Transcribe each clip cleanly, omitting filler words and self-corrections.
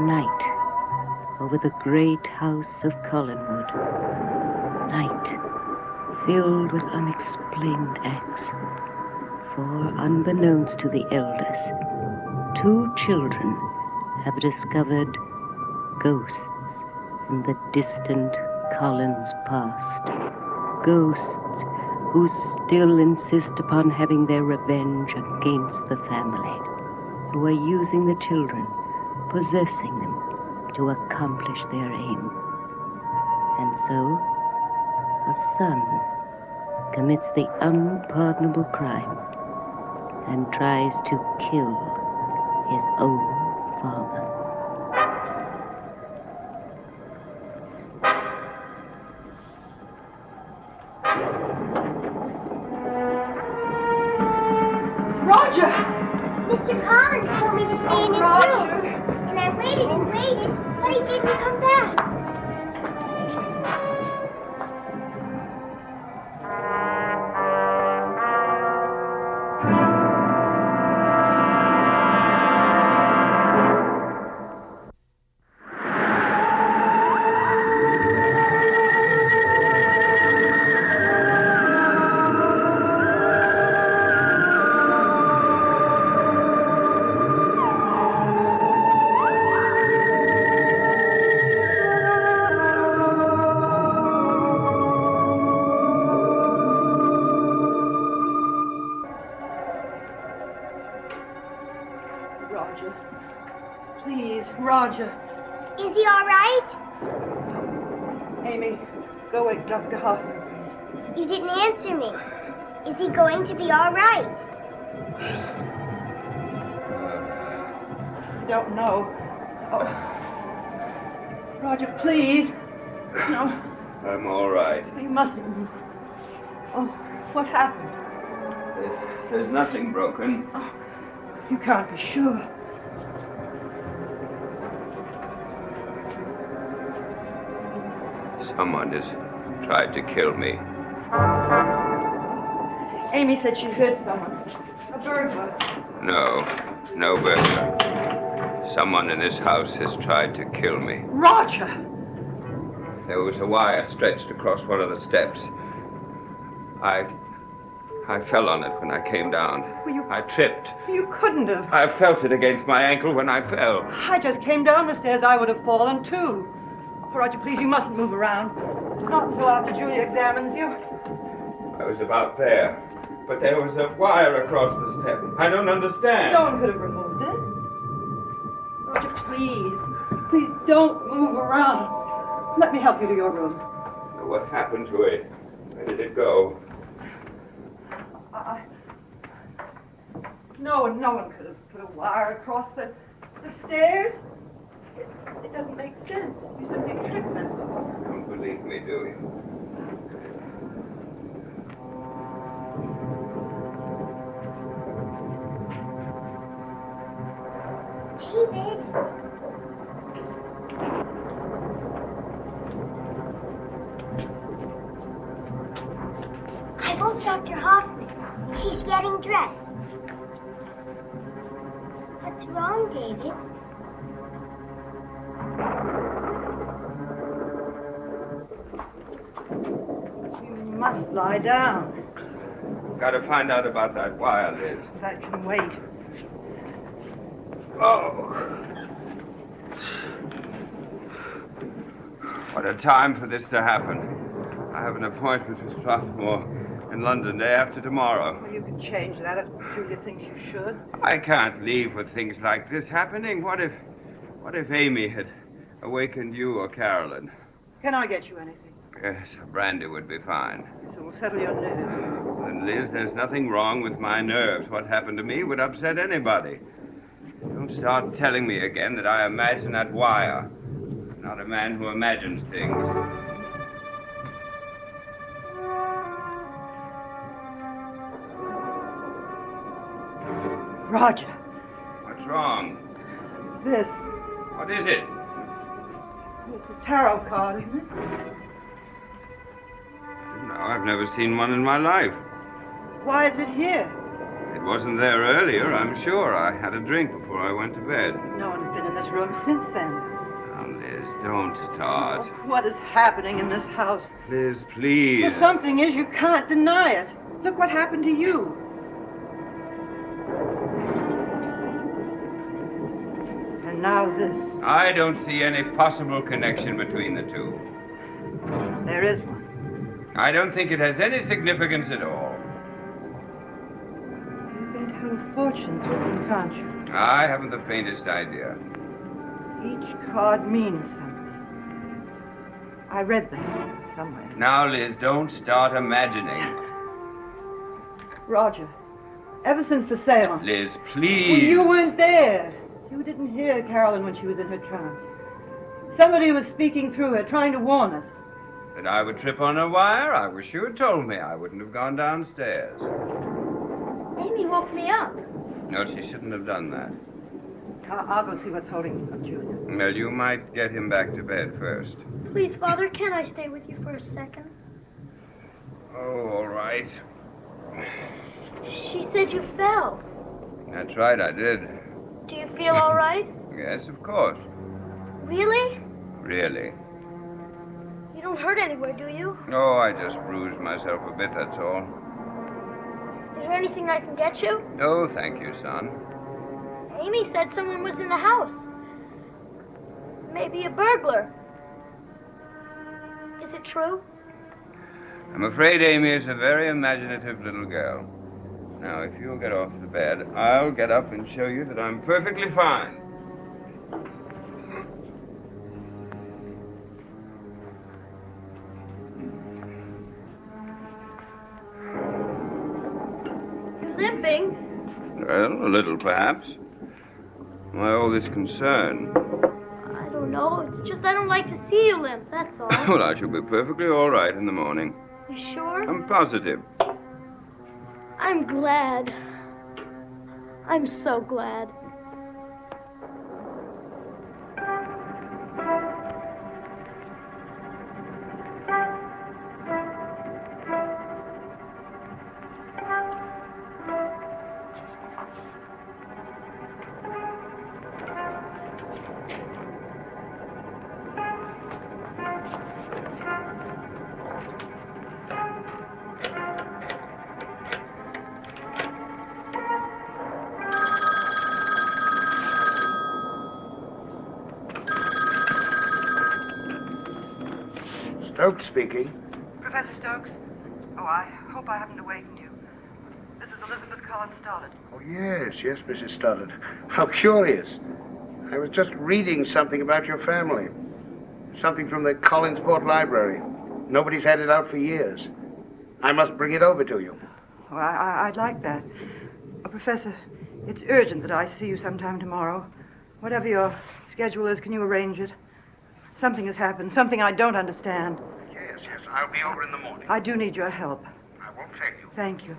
Night over the great house of Collinwood. Night filled with unexplained acts. For, unbeknownst to the elders, 2 children have discovered ghosts from the distant Collins past. Ghosts who still insist upon having their revenge against the family, who are using the children, possessing them to accomplish their aim. And so, a son commits the unpardonable crime and tries to kill his own father. Roger! Mr. Collins told me to stay in his room. And I waited and waited, but he didn't come back. Roger. Please, Roger. Is he all right? Amy, go wake Dr. Hoffman, please. You didn't answer me. Is he going to be all right? Don't know. Oh. Roger, please. No, I'm all right. you mustn't move. Oh, what happened? There's nothing broken. Oh, you can't be sure. Someone has tried to kill me. Amy said she heard someone. A burglar. No burglar. Someone in this house has tried to kill me. Roger! There was a wire stretched across one of the steps. I fell on it when I came down. Well, I tripped. You couldn't have. I felt it against my ankle when I fell. I just came down the stairs. I would have fallen, too. Oh, Roger, please, you mustn't move around. Not until after Julia examines you. I was about there, but there was a wire across the step. I don't understand. No one could have removed it. Roger, please. Please don't move around. Let me help you to your room. What happened to it? Where did it go? No one could have put a wire across the stairs. It doesn't make sense. You simply tripped, that's all. You don't believe me, do you? David. I woke Dr. Hoffman. She's getting dressed. What's wrong, David? You must lie down. Got to find out about that wire, Liz. That can wait. Oh. What a time for this to happen. I have an appointment with Strathmore in London day after tomorrow. Well, you can change that if Julia thinks you should. I can't leave with things like this happening. What if Amy had awakened you or Carolyn? Can I get you anything? Yes, a brandy would be fine. So we'll settle your nerves. And Liz, there's nothing wrong with my nerves. What happened to me would upset anybody. Don't start telling me again that I imagine that wire. I'm not a man who imagines things. Roger. What's wrong? This. What is it? It's a tarot card, isn't it? No, I've never seen one in my life. Why is it here? It wasn't there earlier, I'm sure. I had a drink before I went to bed. No one's been in this room since then. Now, Liz, don't start. What is happening in this house? Liz, please. Well, something is, you can't deny it. Look what happened to you. And now this. I don't see any possible connection between the two. There is one. I don't think it has any significance at all. You're going to have fortunes with them, can't you? I haven't the faintest idea. Each card means something. I read them somewhere. Now, Liz, don't start imagining. Roger, ever since the seance. Liz, Well, please. you weren't there. You didn't hear Carolyn when she was in her trance. Somebody was speaking through her, trying to warn us. That I would trip on a wire? I wish you had told me. I wouldn't have gone downstairs. Amy woke me up. No, she shouldn't have done that. I'll go see what's holding you up, Julia. Well, you might get him back to bed first. Please, Father, can I stay with you for a second? Oh, all right. She said you fell. That's right, I did. Do you feel all right? Yes, of course. Really? Really. You don't hurt anywhere, do you? Oh, I just bruised myself a bit, that's all. Is there anything I can get you? Oh, thank you, son. Amy said someone was in the house. Maybe a burglar. Is it true? I'm afraid Amy is a very imaginative little girl. Now, if you'll get off the bed, I'll get up and show you that I'm perfectly fine. You're limping. Well, a little, perhaps. Why all this concern? I don't know. It's just I don't like to see you limp, that's all. Well, I shall be perfectly all right in the morning. You sure? I'm positive. I'm glad. I'm so glad. Stokes speaking. Professor Stokes? Oh, I hope I haven't awakened you. This is Elizabeth Collins Stoddard. Oh, yes, Mrs. Stoddard. How curious. I was just reading something about your family. Something from the Collinsport Library. Nobody's had it out for years. I must bring it over to you. Oh, I'd like that. Oh, Professor, it's urgent that I see you sometime tomorrow. Whatever your schedule is, can you arrange it? Something has happened, something I don't understand. Yes, I'll be over in the morning. I do need your help. I won't fail you. Thank you.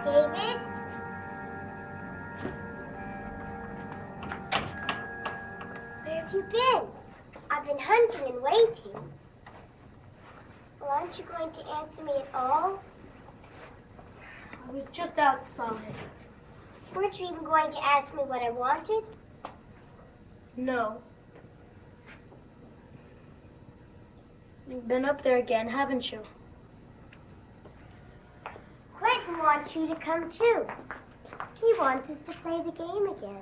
David? Where have you been? I've been hunting and waiting. Well, aren't you going to answer me at all? I was just outside. Weren't you even going to ask me what I wanted? No. You've been up there again, haven't you? Quentin wants you to come too. He wants us to play the game again.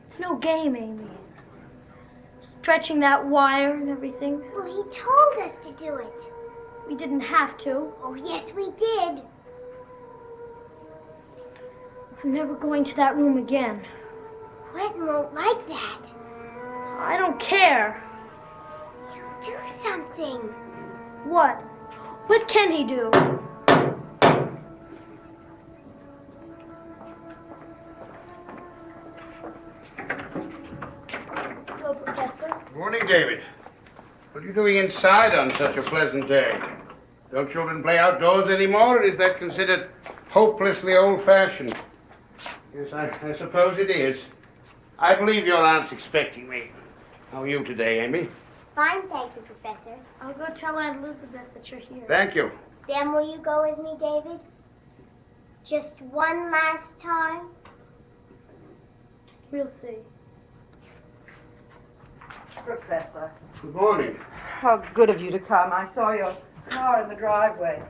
It's no game, Amy. Stretching that wire and everything. Well, he told us to do it. We didn't have to. Oh, yes, we did. I'm never going to that room again. Quentin won't like that. I don't care. He'll do something. What? What can he do? Morning, David. What are you doing inside on such a pleasant day? Don't children play outdoors anymore, or is that considered hopelessly old-fashioned? Yes, I suppose it is. I believe your aunt's expecting me. How are you today, Amy? Fine, thank you, Professor. I'll go tell Aunt Elizabeth that you're here. Thank you. Then will you go with me, David? Just one last time? We'll see. Professor. Good morning. How good of you to come. I saw your car in the driveway.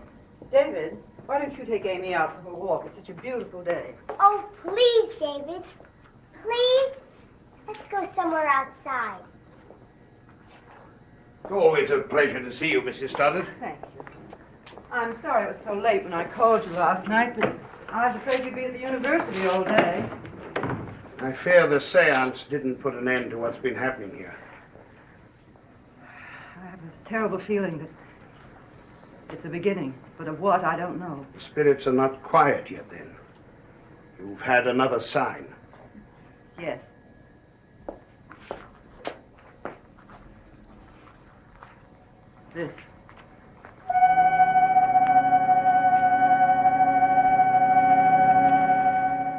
David, why don't you take Amy out for a walk? It's such a beautiful day. Oh, please, David. Please? Let's go somewhere outside. It's always a pleasure to see you, Mrs. Stoddard. Thank you. I'm sorry it was so late when I called you last night, but I was afraid you'd be at the university all day. I fear the seance didn't put an end to what's been happening here. I have a terrible feeling that it's a beginning, but of what, I don't know. The spirits are not quiet yet, then. You've had another sign. Yes. This.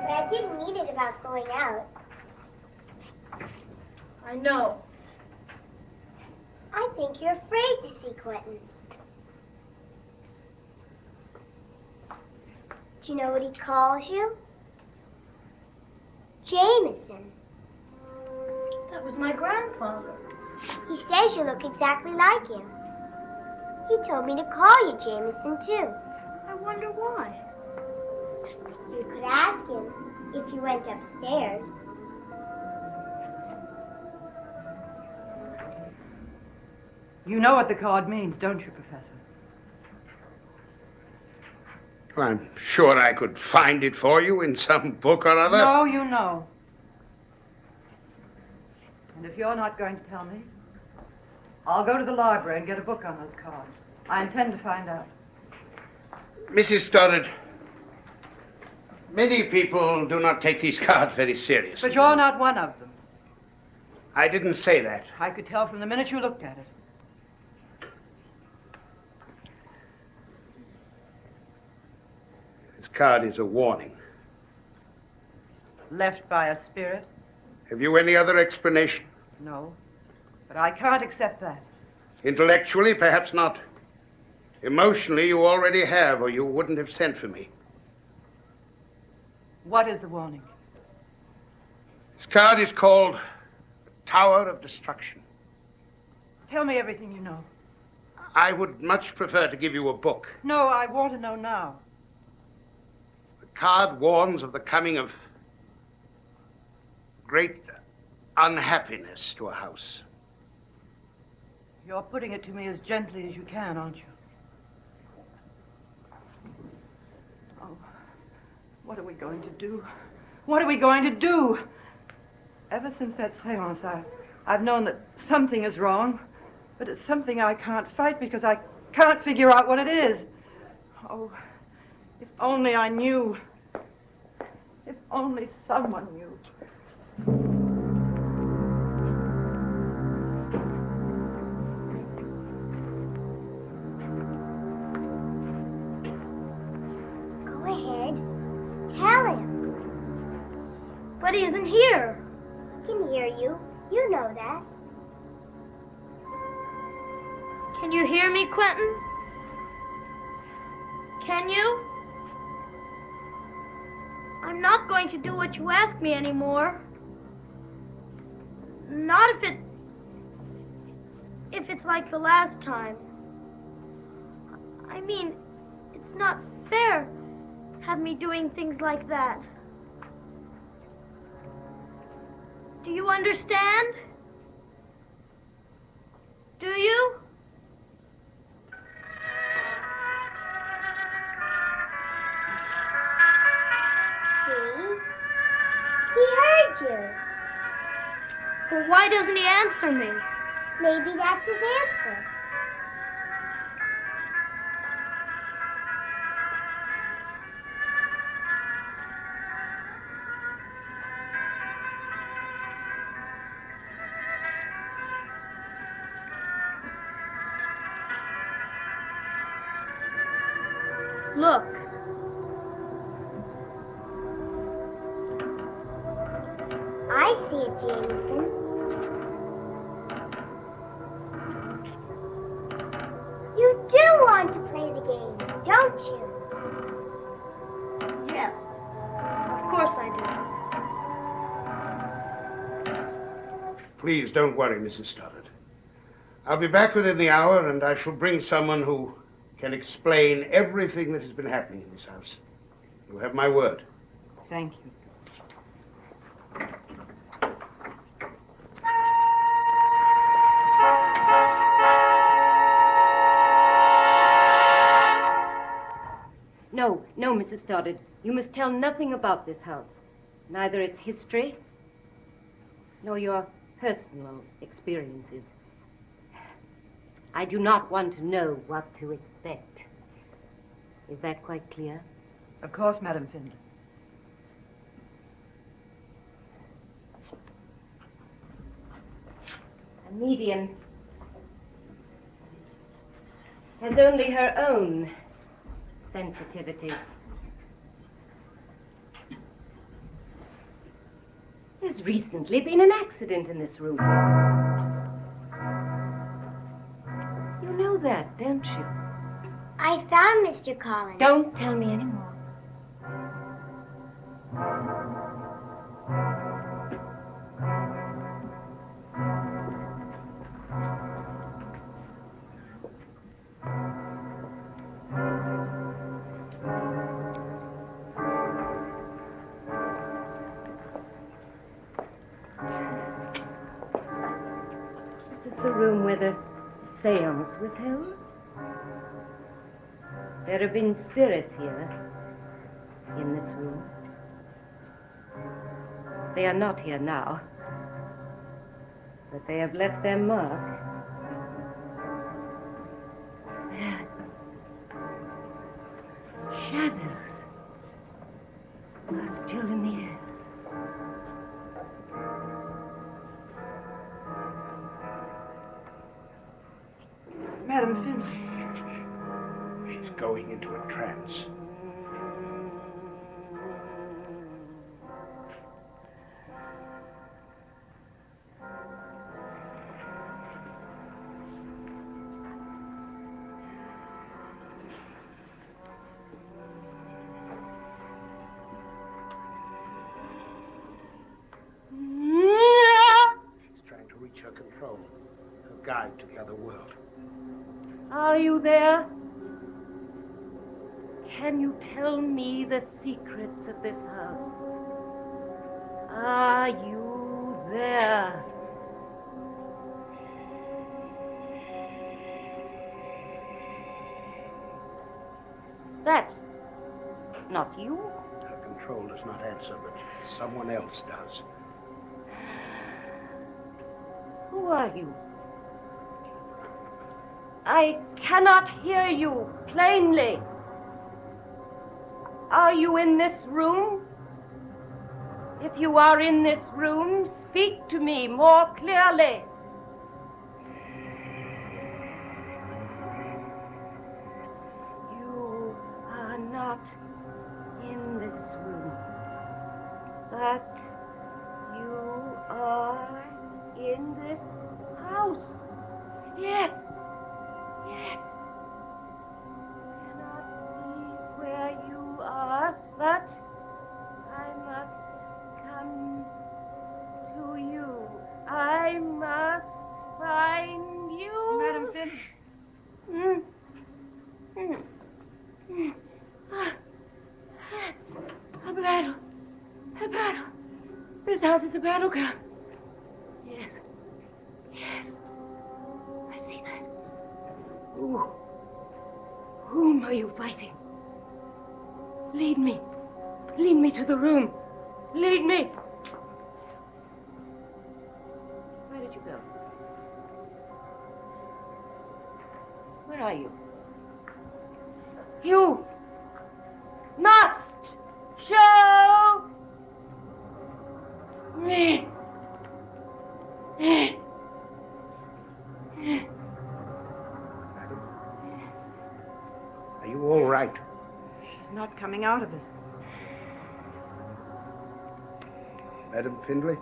But I didn't mean it about going out. I know. I think you're afraid to see Quentin. Do you know what he calls you? Jameson. That was my grandfather. He says you look exactly like him. He told me to call you Jameson, too. I wonder why. You could ask him if you went upstairs. You know what the card means, don't you, Professor? Well, I'm sure I could find it for you in some book or other. No, you know. And if you're not going to tell me, I'll go to the library and get a book on those cards. I intend to find out. Mrs. Stoddard, many people do not take these cards very seriously. But you're not one of them. I didn't say that. I could tell from the minute you looked at it. This card is a warning. Left by a spirit? Have you any other explanation? No. But I can't accept that. Intellectually, perhaps not. Emotionally, you already have, or you wouldn't have sent for me. What is the warning? This card is called Tower of Destruction. Tell me everything you know. I would much prefer to give you a book. No, I want to know now. The card warns of the coming of great unhappiness to a house. You're putting it to me as gently as you can, aren't you? Oh, what are we going to do? What are we going to do? Ever since that seance, I've known that something is wrong, but it's something I can't fight because I can't figure out what it is. Oh, if only I knew. If only someone knew. Go ahead. Tell him. But he isn't here. He can hear you. You know that. Can you hear me, Quentin? Can you? I'm not going to do what you ask me anymore. Not if it's like the last time. I mean, it's not fair have me doing things like that. Do you understand? Do you? See? He heard you. Well, why doesn't he answer me? Maybe that's his answer. Look. I see it, Jameson. You do want to play the game, don't you? Yes. Of course I do. Please don't worry, Mrs. Stoddard. I'll be back within the hour, and I shall bring someone who can explain everything that has been happening in this house. You have my word. Thank you. No, no, Mrs. Stoddard. You must tell nothing about this house. Neither its history, nor your personal experiences. I do not want to know what to expect. Is that quite clear? Of course, Madam Findlay. A medium has only her own sensitivities. There's recently been an accident in this room. You know that, don't you? I found Mr. Collins. Don't tell me anymore. This is the room where the seance was held. There have been spirits here, in this room. They are not here now, but they have left their mark. Their shadows are still in the air. Madam Findlay. She's going into a trance. She's trying to reach her control, her guide to the other world. Are you there? Can you tell me the secrets of this house? Are you there? That's not you. Her control does not answer, but someone else does. Who are you? I cannot hear you plainly. Are you in this room? If you are in this room, speak to me more clearly. You are not in this room, but you are in this house. Yes. Yes. Cannot be where you are, but I must come to you. I must find you. Madam Findlay. A battle. A battle. This house is a battleground. Yes. Yes. I see that. Whom are you fighting? Lead me. Lead me to the room. Lead me. Where did you go? Where are you? You must show me. Are you all right? He's not coming out of it. Madam Findlay?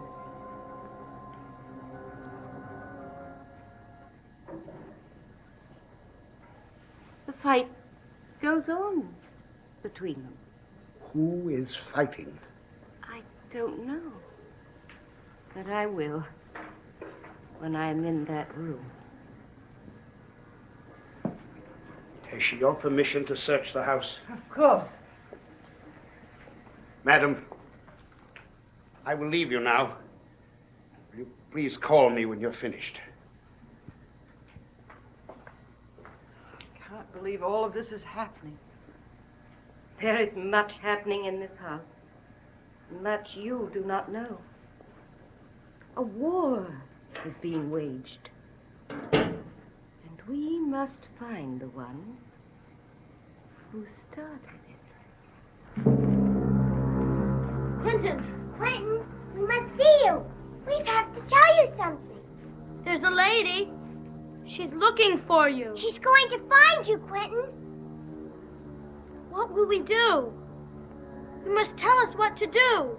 The fight goes on between them. Who is fighting? I don't know. But I will when I'm in that room. Has she your permission to search the house? Of course. Madam, I will leave you now. Will you please call me when you're finished? I can't believe all of this is happening. There is much happening in this house. Much you do not know. A war is being waged. And we must find the one who started it. Quentin, Quentin, we must see you. We have to tell you something. there's a lady. She's looking for you. She's going to find you, Quentin. What will we do? You must tell us what to do.